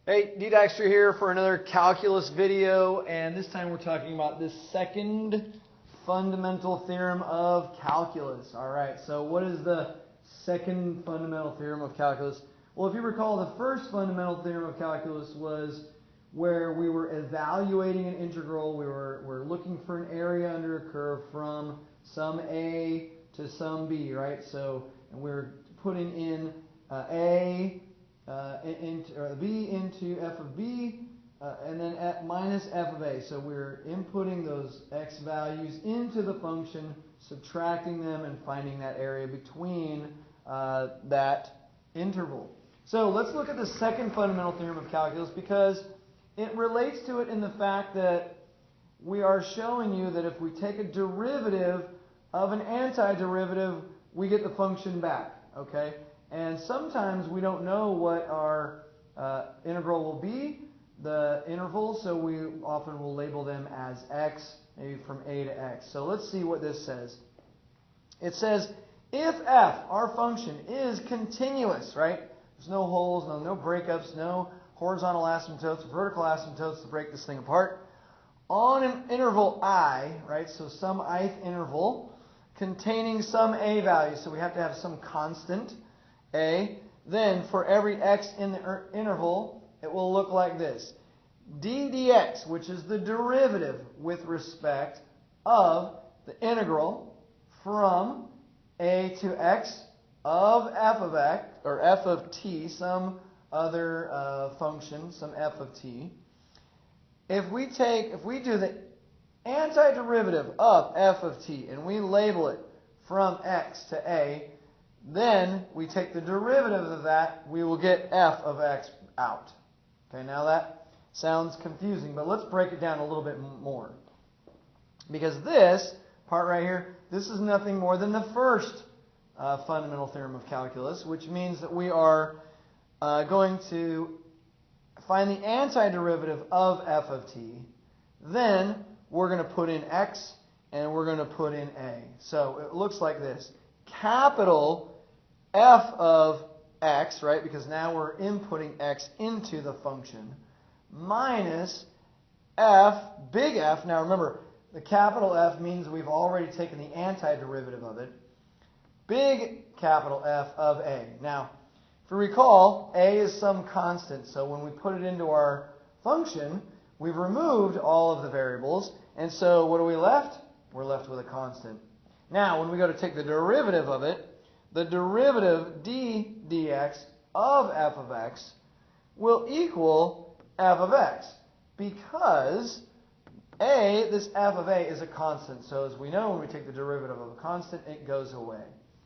Hey, D. Dykstra here for another calculus video, and this time we're talking about this second fundamental theorem of calculus. Alright, so what is the second fundamental theorem of calculus? Well, if you recall, the first fundamental theorem of calculus was where we were evaluating an integral. We're looking for an area under a curve from some a to some b, right? So, and we're putting in b into f of b, and then minus f of a. So we're inputting those x values into the function, subtracting them, and finding that area between that interval. So let's look at the second fundamental theorem of calculus, because it relates to it in the fact that we are showing you that if we take a derivative of an antiderivative, we get the function back. Okay? And sometimes we don't know what our integral will be, the interval, so we often will label them as x, maybe from a to x. So let's see what this says. It says, if f, our function, is continuous, right? There's no holes, no breakups, no horizontal asymptotes, vertical asymptotes to break this thing apart. On an interval I, right, so some ith interval, containing some a value, so we have to have some constant, a, then for every x in the interval, it will look like this. d dx, which is the derivative with respect of the integral from a to x of f of x, or f of t, some other function, some f of t. If we do the antiderivative of f of t and we label it from x to a, then we take the derivative of that, we will get f of x out. Okay, now that sounds confusing, but let's break it down a little bit more. Because this part right here, this is nothing more than the first fundamental theorem of calculus, which means that we are going to find the antiderivative of f of t. Then we're going to put in x and we're going to put in a. So it looks like this. Capital f of x, right, because now we're inputting x into the function, minus f, big F. Now remember, the capital F means we've already taken the antiderivative of it. Big capital F of a. Now, if you recall, a is some constant, so when we put it into our function, we've removed all of the variables, and so what are we left? We're left with a constant. Now, when we go to take the derivative of it, the derivative d dx of f of x will equal f of x, because a, this f of a, is a constant. So as we know, when we take the derivative of a constant, it goes away.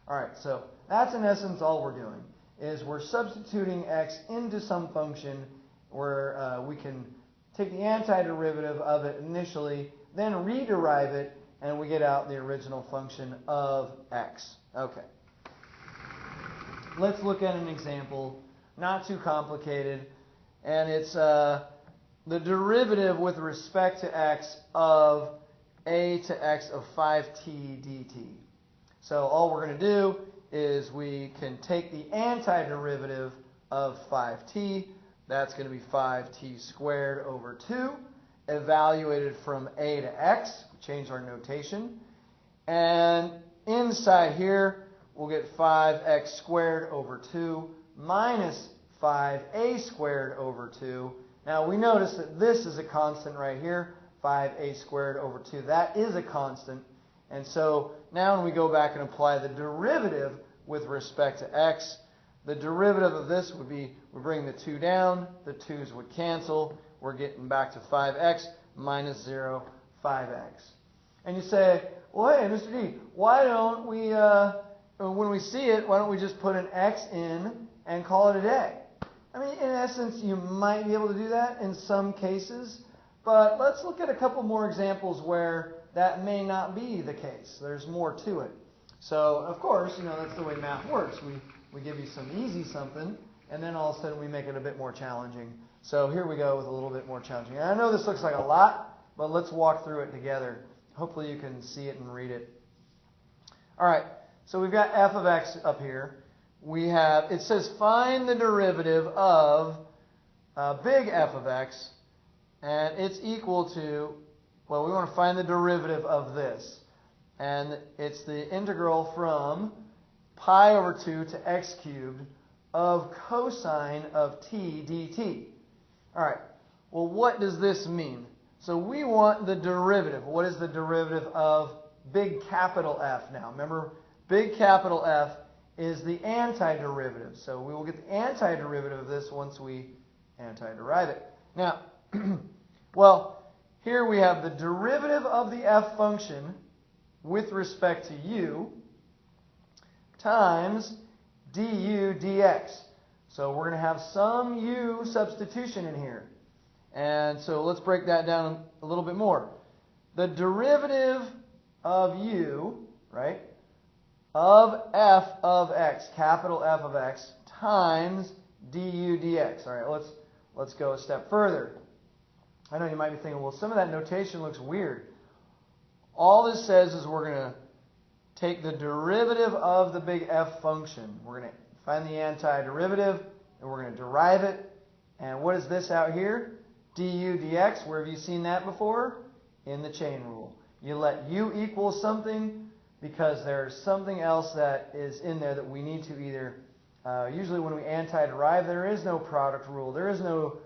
All right, so that's in essence all we're doing, is we're substituting x into some function where we can take the antiderivative of it initially, then rederive it, and we get out the original function of x. Okay. Let's look at an example, not too complicated, and it's the derivative with respect to x of a to x of 5t dt. So all we're going to do is we can take the antiderivative of 5t, that's going to be 5t squared over 2, evaluated from a to x, change our notation, and inside here, we'll get 5x squared over 2 minus 5a squared over 2. Now we notice that this is a constant right here, 5a squared over 2. That is a constant. And so now when we go back and apply the derivative with respect to x, the derivative of this would be, we bring the 2 down, the 2's would cancel. We're getting back to 5x minus 0, 5x. And you say, well, hey, Mr. D, why don't we... when we see it, why don't we just put an x in and call it a day? I mean, in essence, you might be able to do that in some cases, but let's look at a couple more examples where that may not be the case. There's more to it. So, of course, that's the way math works. We give you some easy something, and then all of a sudden we make it a bit more challenging. So here we go with a little bit more challenging. And I know this looks like a lot, but let's walk through it together. Hopefully you can see it and read it. All right. So we've got f of x up here. It says find the derivative of big f of x, and it's equal to, well, we want to find the derivative of this. And it's the integral from pi over 2 to x cubed of cosine of t dt. All right, well, what does this mean? So we want the derivative. What is the derivative of big capital F now? Remember, big capital F is the antiderivative. So we will get the antiderivative of this once we antiderive it. Now, well, here we have the derivative of the f function with respect to u times du dx. So we're going to have some u substitution in here. And so let's break that down a little bit more. The derivative of u, right, of f of x, capital F of x, times du dx. All right, let's go a step further. I know you might be thinking, well, some of that notation looks weird. All this says is we're going to take the derivative of the big F function. We're going to find the antiderivative, and we're going to derive it. And what is this out here? Du dx. Where have you seen that before? In the chain rule. You let u equal something because there's something else that is in there that we need to either, usually when we antiderive, there is no product rule. There is no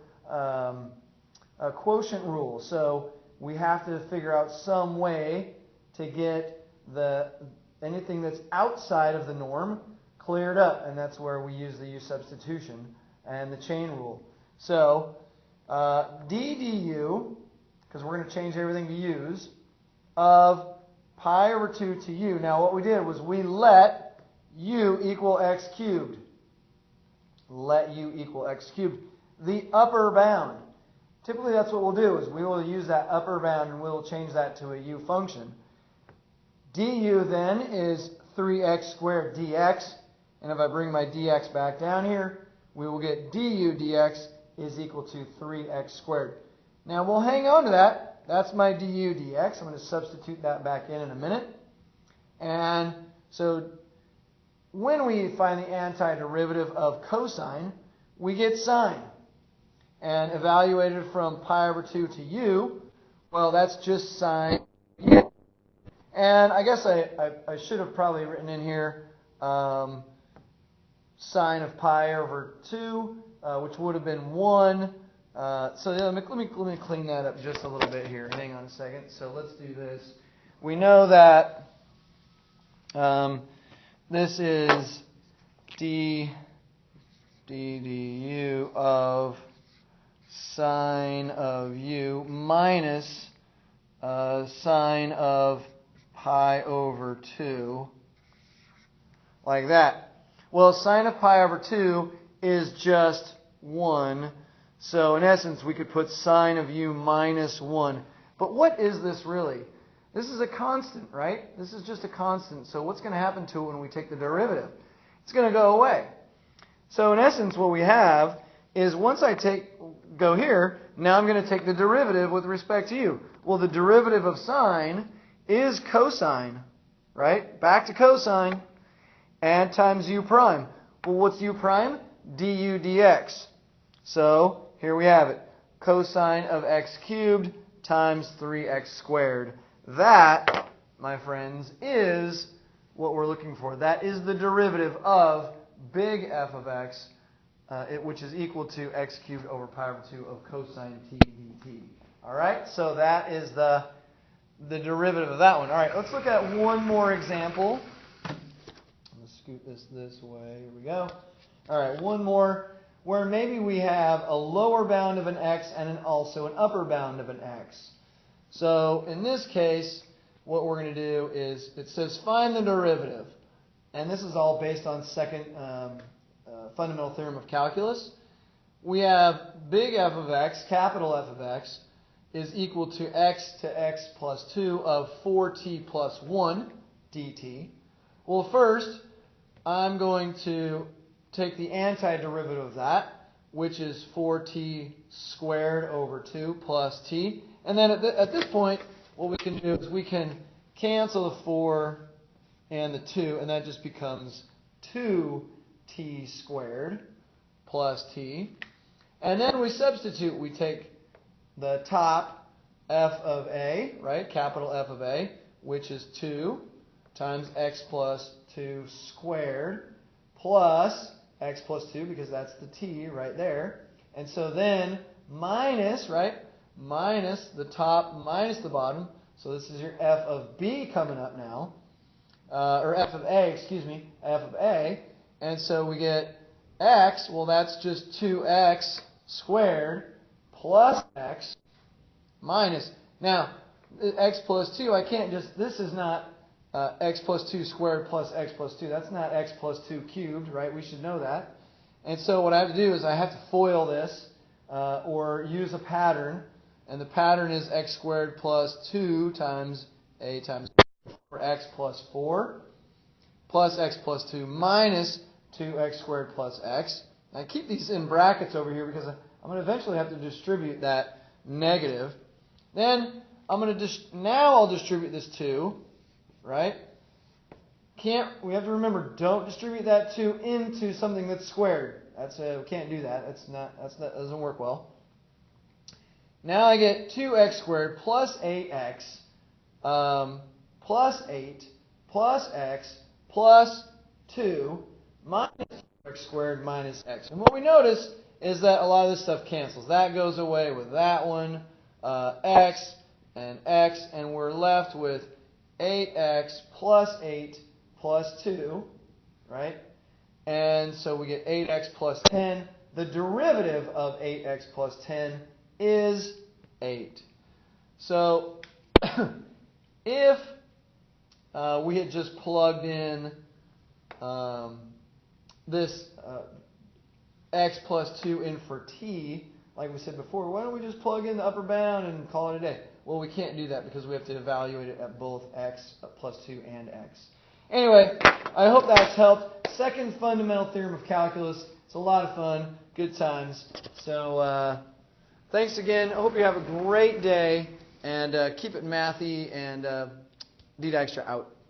quotient rule. So we have to figure out some way to get anything that's outside of the norm cleared up, and that's where we use the u substitution and the chain rule. So d du, because we're going to change everything to u's, of pi over 2 to u. Now what we did was we let u equal x cubed. Let u equal x cubed. The upper bound. Typically that's what we'll do, is we will use that upper bound and we'll change that to a u function. Du then is 3x squared dx, and if I bring my dx back down here, we will get du dx is equal to 3x squared. Now we'll hang on to that. That's my du dx. I'm going to substitute that back in a minute. And so when we find the antiderivative of cosine, we get sine. And evaluated from pi over 2 to u, well, that's just sine u. And I guess I should have probably written in here sine of pi over 2, which would have been 1. So yeah, let me clean that up just a little bit here. Hang on a second. So let's do this. We know that this is d du of sine of u minus sine of pi over 2, like that. Well, sine of pi over 2 is just 1. So in essence, we could put sine of u minus 1. But what is this really? This is a constant, right? This is just a constant. So what's going to happen to it when we take the derivative? It's going to go away. So in essence, what we have is once I go here, now I'm going to take the derivative with respect to u. Well, the derivative of sine is cosine, right? Back to cosine, and times u prime. Well, what's u prime? Du dx. So here we have it. Cosine of x cubed times 3x squared. That, my friends, is what we're looking for. That is the derivative of big F of x, which is equal to x cubed over pi over 2 of cosine t dt. All right, so that is the derivative of that one. All right, let's look at one more example. Let's scoot this way. Here we go. All right, one more where maybe we have a lower bound of an x and also an upper bound of an x. So in this case, what we're going to do is it says find the derivative. And this is all based on second fundamental theorem of calculus. We have big F of x, capital F of x, is equal to x plus 2 of 4t plus 1 dt. Well, first, I'm going to take the antiderivative of that, which is 4t squared over 2 plus t. And then at this point, what we can do is we can cancel the 4 and the 2, and that just becomes 2t squared plus t. And then we substitute. We take the top f of a, right, capital F of a, which is 2 times x plus 2 squared plus x plus 2, because that's the t right there. And so then minus, right, minus the top minus the bottom. So this is your f of b coming up now. Or f of a, excuse me, f of a. And so we get x, well, that's just 2x squared plus x minus. Now, x plus 2, I can't just, this is not x plus 2 squared plus x plus 2. That's not x plus 2 cubed, right? We should know that. And so what I have to do is I have to FOIL this or use a pattern. And the pattern is x squared plus 2 times a times for x plus 4 plus x plus 2 minus 2x squared plus x. I keep these in brackets over here because I'm going to eventually have to distribute that negative. Then I'm going to now I'll distribute this 2, right? We have to remember, don't distribute that 2 into something that's squared. We can't do that. That doesn't work well. Now I get 2x squared plus 8x plus 8 plus x plus 2 minus x squared minus x. And what we notice is that a lot of this stuff cancels. That goes away with that one, x, and we're left with 8x plus 8 plus 2, right? And so we get 8x plus 10. The derivative of 8x plus 10 is 8. So if we had just plugged in this x plus 2 in for t, like we said before, why don't we just plug in the upper bound and call it a day? Well, we can't do that because we have to evaluate it at both x plus 2 and x. Anyway, I hope that's helped. Second fundamental theorem of calculus. It's a lot of fun, good times. So thanks again. I hope you have a great day, and keep it mathy, and Didactician out.